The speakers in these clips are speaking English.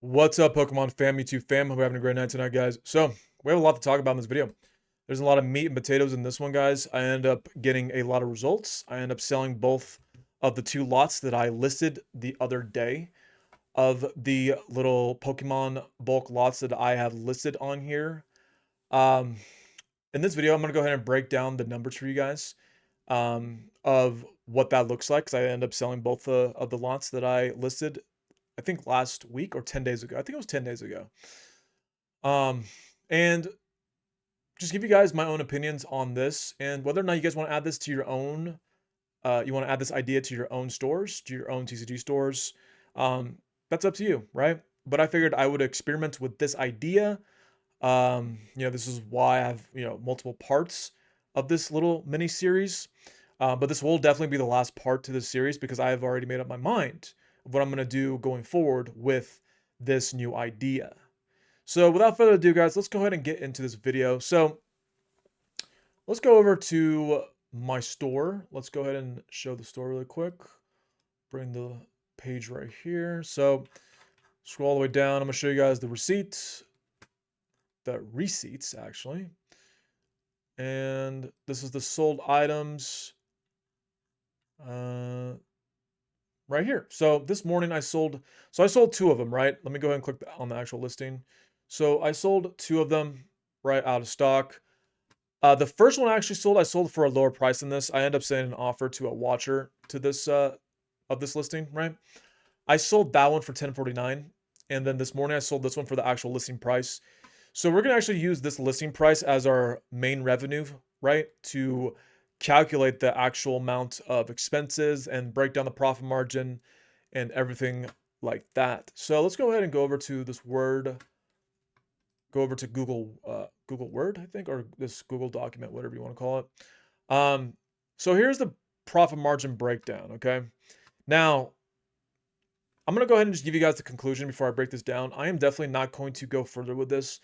What's up, Pokemon fam, YouTube fam? Hope you're having a great night tonight, guys. So, we have a lot to talk about in this video. There's a lot of meat and potatoes in this one, guys. I end up getting a lot of results. I end up selling both of the two lots that I listed the other day of the little Pokemon bulk lots that I have listed on here. Um, in this video, I'm going to go ahead and break down the numbers for you guys of what that looks like, because I end up selling both of the lots that I listed I think last week or 10 days ago. I think it was 10 days ago. Um, and just give you guys my own opinions on this and whether or not you guys want to add this to your own, you want to add this idea to your own stores, to your own TCG stores. Um, that's up to you, right? But I figured I would experiment with this idea. This is why I have, multiple parts of this little mini series. But this will definitely be the last part to this series because I have already made up my mind of what I'm going to do going forward with this new idea. So without further ado, guys, let's go ahead and get into this video. So let's go over to my store. Let's go ahead and show the store really quick. Bring the page right here. So scroll all the way down. I'm going to show you guys the receipts actually. And this is the sold items right here. So this morning I sold two of them, right? Let me go ahead and click on the actual listing. So I sold two of them right out of stock. The first one I actually sold, I sold for a lower price than this. I ended up sending an offer to a watcher to this of this listing, right? I sold that one for $10.49, and then this morning I sold this one for the actual listing price. So we're gonna actually use this listing price as our main revenue, right? To calculate the actual amount of expenses and break down the profit margin and everything like that. So let's go ahead and go over to this go over to Google Word, I think, or this Google document, whatever you want to call it. So here's the profit margin breakdown. Okay, now I'm gonna go ahead and just give you guys the conclusion before I break this down. I am definitely not going to go further with this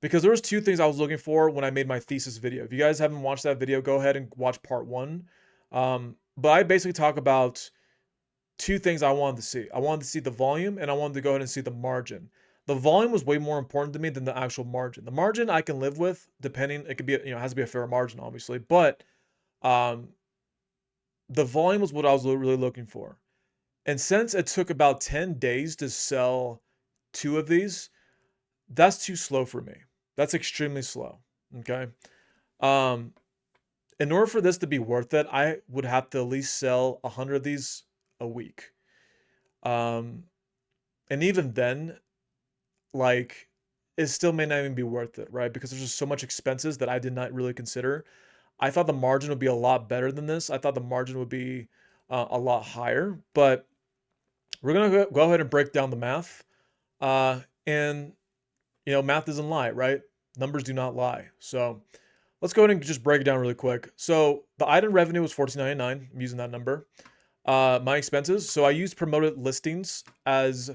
because there was two things I was looking for when I made my thesis video. If you guys haven't watched that video, go ahead and watch part one. But I basically talk about two things I wanted to see. I wanted to see the volume and I wanted to go ahead and see the margin. The volume was way more important to me than the actual margin. The margin I can live with, depending. It could be, it has to be a fair margin, obviously. But um, the volume was what I was really looking for. And since it took about 10 days to sell two of these, that's too slow for me. That's extremely slow. Okay. Um, in order for this to be worth it, I would have to at least sell 100 of these a week. Um, and even then, like, it still may not even be worth it, right? Because there's just so much expenses that I did not really consider. I thought the margin would be a lot better than this. I thought the margin would be a lot higher, but we're gonna go ahead and break down the math. And math doesn't lie, right? Numbers do not lie. So let's go ahead and just break it down really quick. So the item revenue was $14.99. I'm using that number. My expenses. So I used promoted listings as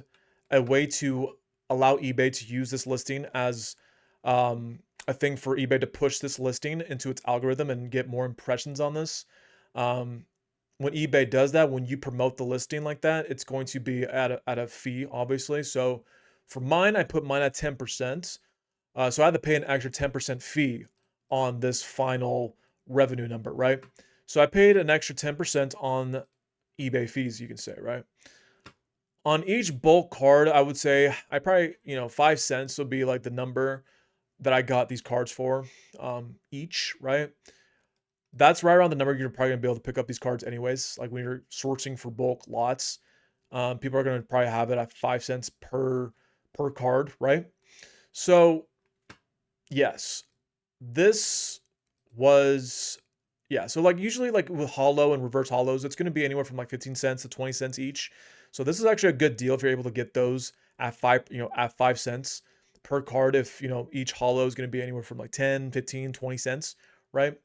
a way to allow eBay to use this listing as a thing for eBay to push this listing into its algorithm and get more impressions on this. Um, when eBay does that, when you promote the listing like that, it's going to be at a fee, obviously. So for mine, I put mine at 10%. So I had to pay an extra 10% fee on this final revenue number, right? So I paid an extra 10% on eBay fees, you can say, right? On each bulk card, I would say I probably, 5 cents would be like the number that I got these cards for each, right? That's right around the number you're probably gonna be able to pick up these cards anyways. Like when you're sourcing for bulk lots, people are gonna probably have it at 5 cents per card, right? So yes, this was yeah. So like usually like with hollow and reverse hollows, it's gonna be anywhere from like 15 cents to 20 cents each. So this is actually a good deal if you're able to get those at at 5 cents per card. If each hollow is gonna be anywhere from like 10, 15, 20 cents, right?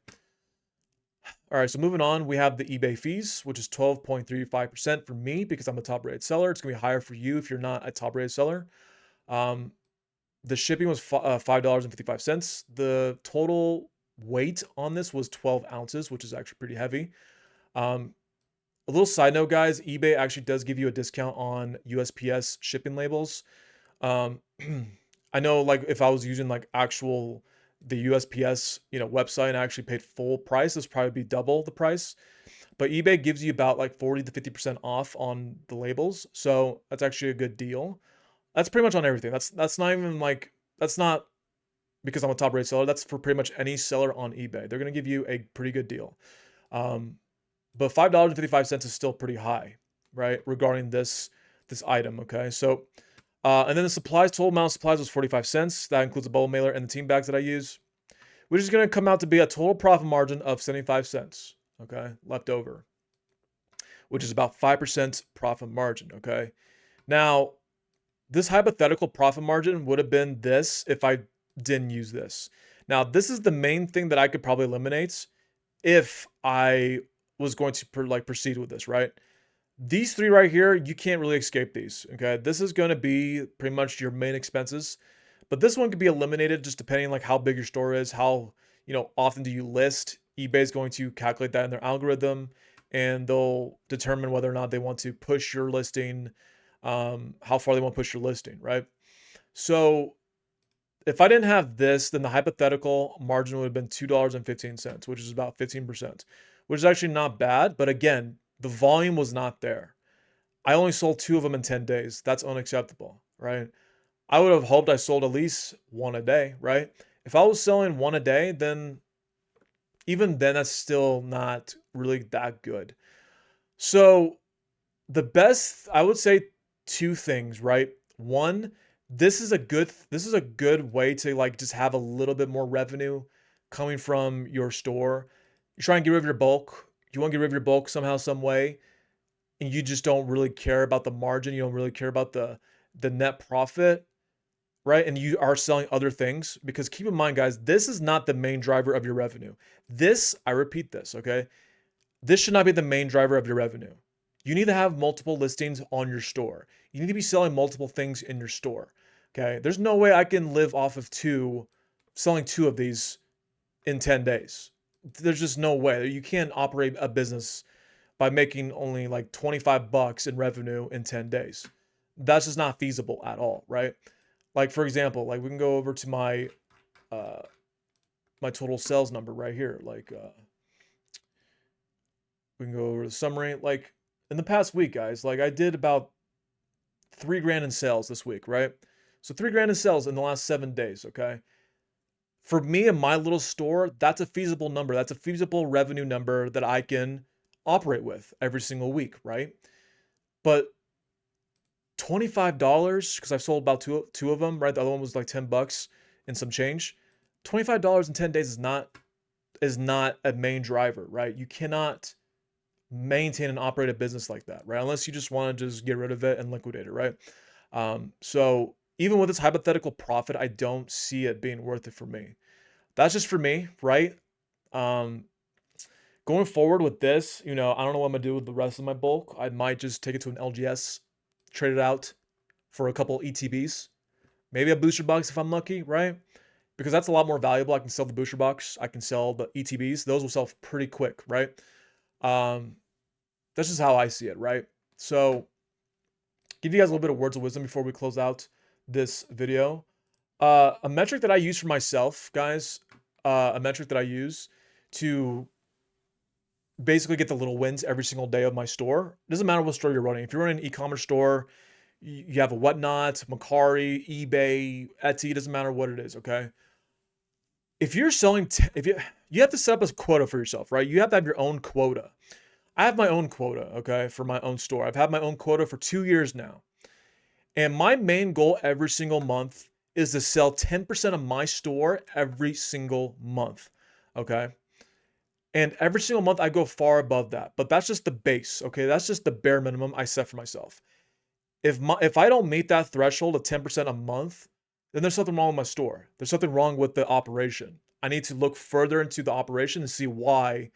All right, so moving on, we have the eBay fees, which is 12.35% for me because I'm a top rated seller. It's gonna be higher for you if you're not a top rated seller. Um, the shipping was $5.55. The total weight on this was 12 ounces, which is actually pretty heavy. A little side note, guys, eBay actually does give you a discount on USPS shipping labels. Um, I know like if I was using like actual the USPS, website and I actually paid full price, this would probably be double the price. But eBay gives you about like 40 to 50% off on the labels. So that's actually a good deal. That's pretty much on everything. That's not even like that's not because I'm a top rated seller. That's for pretty much any seller on eBay. They're gonna give you a pretty good deal. Um, but $5.55 is still pretty high, right? Regarding this item. Okay. So and then the supplies, total amount of supplies was 45 cents. That includes a bubble mailer and the team bags that I use, which is going to come out to be a total profit margin of 75 cents. Okay. Left over, which is about 5% profit margin. Okay. Now, this hypothetical profit margin would have been this if I didn't use this. Now, this is the main thing that I could probably eliminate if I was going to proceed with this, right? These three right here, you can't really escape these, okay? This is going to be pretty much your main expenses, but this one could be eliminated just depending like how big your store is, how, often do you list. eBay is going to calculate that in their algorithm and they'll determine whether or not they want to push your listing, how far they want to push your listing, right? So if I didn't have this, then the hypothetical margin would have been $2.15, which is about 15%, which is actually not bad. But again, the volume was not there. I only sold two of them in 10 days. That's unacceptable, right? I would have hoped I sold at least one a day, right? If I was selling one a day, then even then, that's still not really that good. So the best, I would say two things, right? One, this is a good way to like just have a little bit more revenue coming from your store. You try and get rid of your bulk. You want to get rid of your bulk somehow, some way, and you just don't really care about the margin. You don't really care about the net profit, right? And you are selling other things because keep in mind, guys, this is not the main driver of your revenue. This, I repeat this, okay? This should not be the main driver of your revenue. You need to have multiple listings on your store. You need to be selling multiple things in your store. Okay. There's no way I can live off of selling two of these in 10 days. There's just no way. You can't operate a business by making only like 25 bucks in revenue in 10 days. That's just not feasible at all, right? Like for example, like we can go over to uh my total sales number right here. Like we can go over the summary. Like in the past week, guys, like I did about 3 grand in sales this week, right? So 3 grand in sales in the last 7 days, okay? For me and my little store, that's a feasible number. That's a feasible revenue number that I can operate with every single week, right? But $25, because I've sold about two of them, right? The other one was like 10 bucks and some change. $25 in 10 days is not a main driver, right? You cannot maintain and operate a business like that, right? Unless you just want to just get rid of it and liquidate it, right? So even with this hypothetical profit, I don't see it being worth it for me. That's just for me, right? Um, Going forward with this, I don't know what I'm gonna do with the rest of my bulk. I might just take it to an LGS, trade it out for a couple ETBs, maybe a booster box if I'm lucky, right? Because that's a lot more valuable. I can sell the booster box, I can sell the ETBs. Those will sell pretty quick, right? Um, that's just how I see it, right? So give you guys a little bit of words of wisdom before we close out this video. A metric that I use for myself, guys, a metric that I use to basically get the little wins every single day of my store. It doesn't matter what store you're running. If you're running an e-commerce store, you have a Whatnot, Macari, eBay, Etsy, it doesn't matter what it is, okay? If you're selling, if you have to set up a quota for yourself, right? You have to have your own quota. I have my own quota, okay, for my own store. I've had my own quota for 2 years now. And my main goal every single month is to sell 10% of my store every single month. Okay. And every single month I go far above that. But that's just the base. Okay. That's just the bare minimum I set for myself. If I don't meet that threshold of 10% a month, then there's something wrong with my store. There's something wrong with the operation. I need to look further into the operation and see why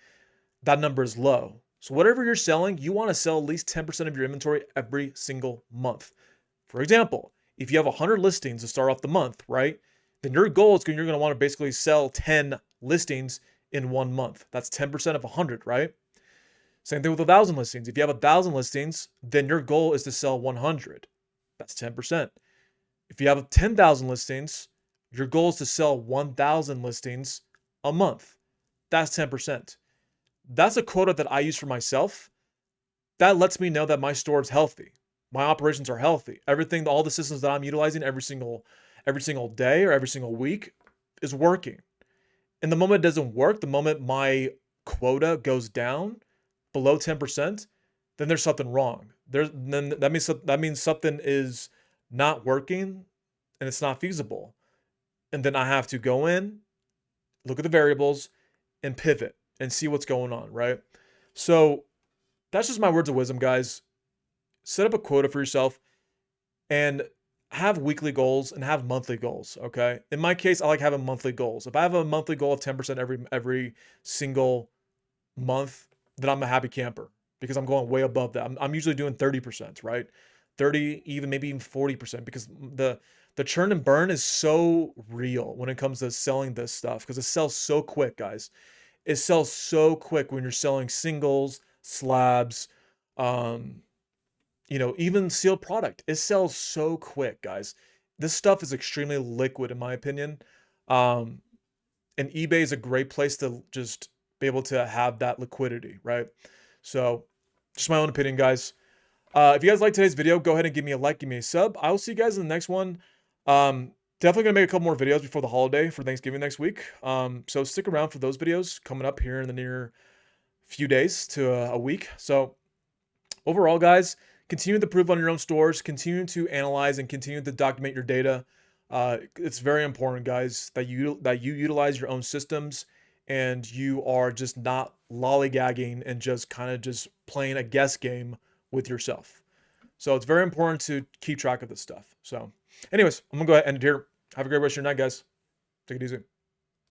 that number is low. So whatever you're selling, you want to sell at least 10% of your inventory every single month. For example, if you have 100 listings to start off the month, right? Then your goal is you're going to want to basically sell 10 listings in 1 month. That's 10% of 100, right? Same thing with 1,000 listings. If you have 1,000 listings, then your goal is to sell 100. That's 10%. If you have 10,000 listings, your goal is to sell 1,000 listings a month. That's 10%. That's a quota that I use for myself. That lets me know that my store is healthy. My operations are healthy. Everything, all the systems that I'm utilizing every single day or every single week is working. And the moment it doesn't work, the moment my quota goes down below 10%, then there's something wrong. Then that means something is not working and it's not feasible. And then I have to go in, look at the variables, and pivot and see what's going on, right? So that's just my words of wisdom, guys. Set up a quota for yourself and have weekly goals and have monthly goals. Okay. In my case, I like having monthly goals. If I have a monthly goal of 10% every single month, then I'm a happy camper because I'm going way above that. I'm usually doing 30%, right? 30, even maybe even 40%, because the churn and burn is so real when it comes to selling this stuff because it sells so quick, guys. It sells so quick when you're selling singles, slabs, um, even sealed product. It sells so quick, guys. This stuff is extremely liquid, in my opinion. Um, and eBay is a great place to just be able to have that liquidity, right? So, just my own opinion, guys. If you guys like today's video, go ahead and give me a like, give me a sub. I will see you guys in the next one. Definitely gonna make a couple more videos before the holiday for Thanksgiving next week. So stick around for those videos coming up here in the near few days to a week. So overall, guys, continue to improve on your own stores, continue to analyze and continue to document your data. It's very important, guys, that you utilize your own systems and you are just not lollygagging and just kind of just playing a guess game with yourself. So it's very important to keep track of this stuff. So, anyways, I'm gonna go ahead and end it here. Have a great rest of your night, guys. Take it easy.